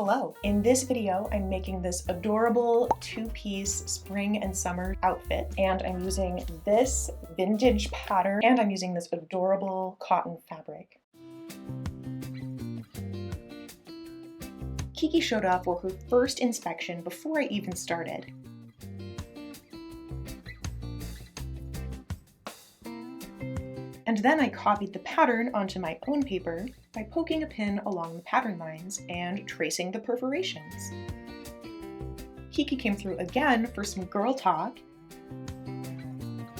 Hello! In this video, I'm making this adorable two-piece spring and summer outfit, and I'm using this vintage pattern, and I'm using this adorable cotton fabric. Kiki showed up for her first inspection before I even started. And then I copied the pattern onto my own paper by poking a pin along the pattern lines and tracing the perforations. Kiki came through again for some girl talk,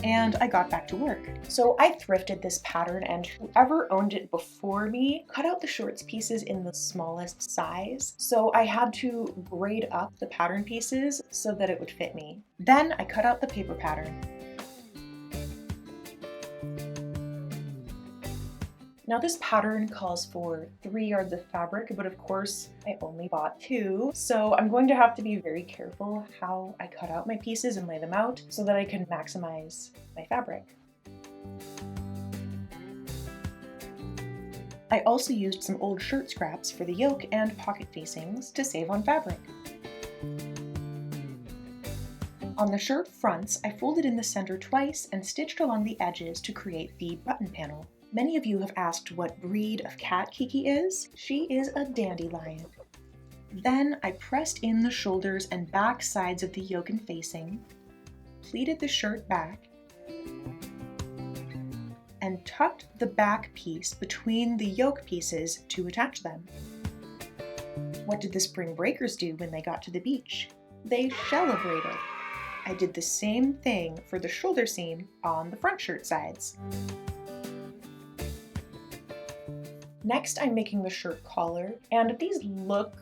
and I got back to work. So I thrifted this pattern, and whoever owned it before me cut out the shorts pieces in the smallest size. So I had to grade up the pattern pieces so that it would fit me. Then I cut out the paper pattern. Now this pattern calls for 3 yards of fabric, but of course I only bought 2, so I'm going to have to be very careful how I cut out my pieces and lay them out so that I can maximize my fabric. I also used some old shirt scraps for the yoke and pocket facings to save on fabric. On the shirt fronts, I folded in the center twice and stitched along the edges to create the button panel. Many of you have asked what breed of cat Kiki is. She is a dandelion. Then I pressed in the shoulders and back sides of the yoke and facing, pleated the shirt back, and tucked the back piece between the yoke pieces to attach them. What did the spring breakers do when they got to the beach? They celebrated. I did the same thing for the shoulder seam on the front shirt sides. Next, I'm making the shirt collar, and these look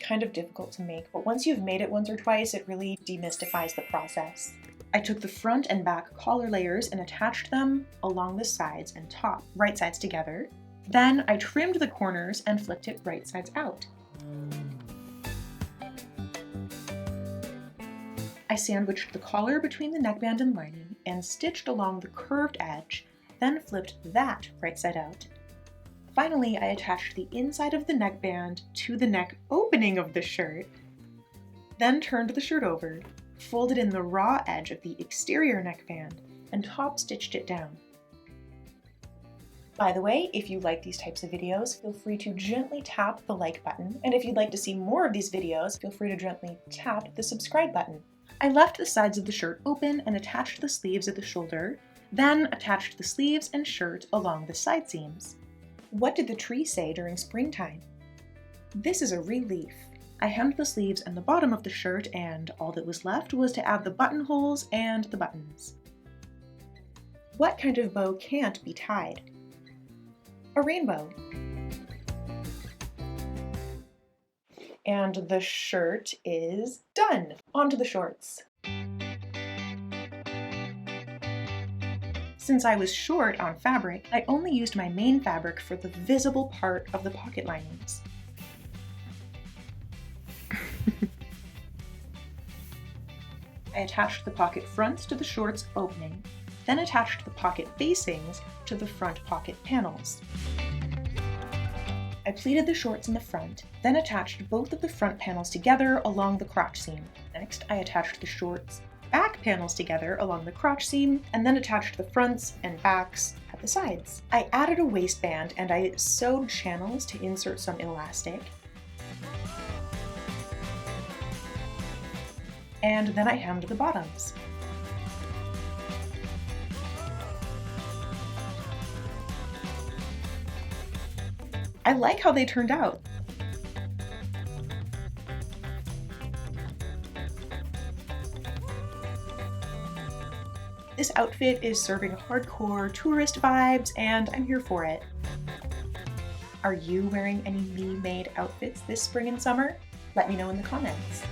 kind of difficult to make, but once you've made it once or twice, it really demystifies the process. I took the front and back collar layers and attached them along the sides and top, right sides together. Then I trimmed the corners and flipped it right sides out. I sandwiched the collar between the neckband and lining and stitched along the curved edge, then flipped that right side out. Finally, I attached the inside of the neckband to the neck opening of the shirt, then turned the shirt over, folded in the raw edge of the exterior neckband, and top stitched it down. By the way, if you like these types of videos, feel free to gently tap the like button, and if you'd like to see more of these videos, feel free to gently tap the subscribe button. I left the sides of the shirt open and attached the sleeves at the shoulder, then attached the sleeves and shirt along the side seams. What did the tree say during springtime? This is a relief. I hemmed the sleeves and the bottom of the shirt, and all that was left was to add the buttonholes and the buttons. What kind of bow can't be tied? A rainbow. And the shirt is done. On to the shorts. Since I was short on fabric, I only used my main fabric for the visible part of the pocket linings. I attached the pocket fronts to the shorts opening, then attached the pocket facings to the front pocket panels. I pleated the shorts in the front, then attached both of the front panels together along the crotch seam. Next, I attached the shorts back panels together along the crotch seam, and then attached the fronts and backs at the sides. I added a waistband and I sewed channels to insert some elastic. And then I hemmed the bottoms. I like how they turned out. This outfit is serving hardcore tourist vibes, and I'm here for it. Are you wearing any me-made outfits this spring and summer? Let me know in the comments.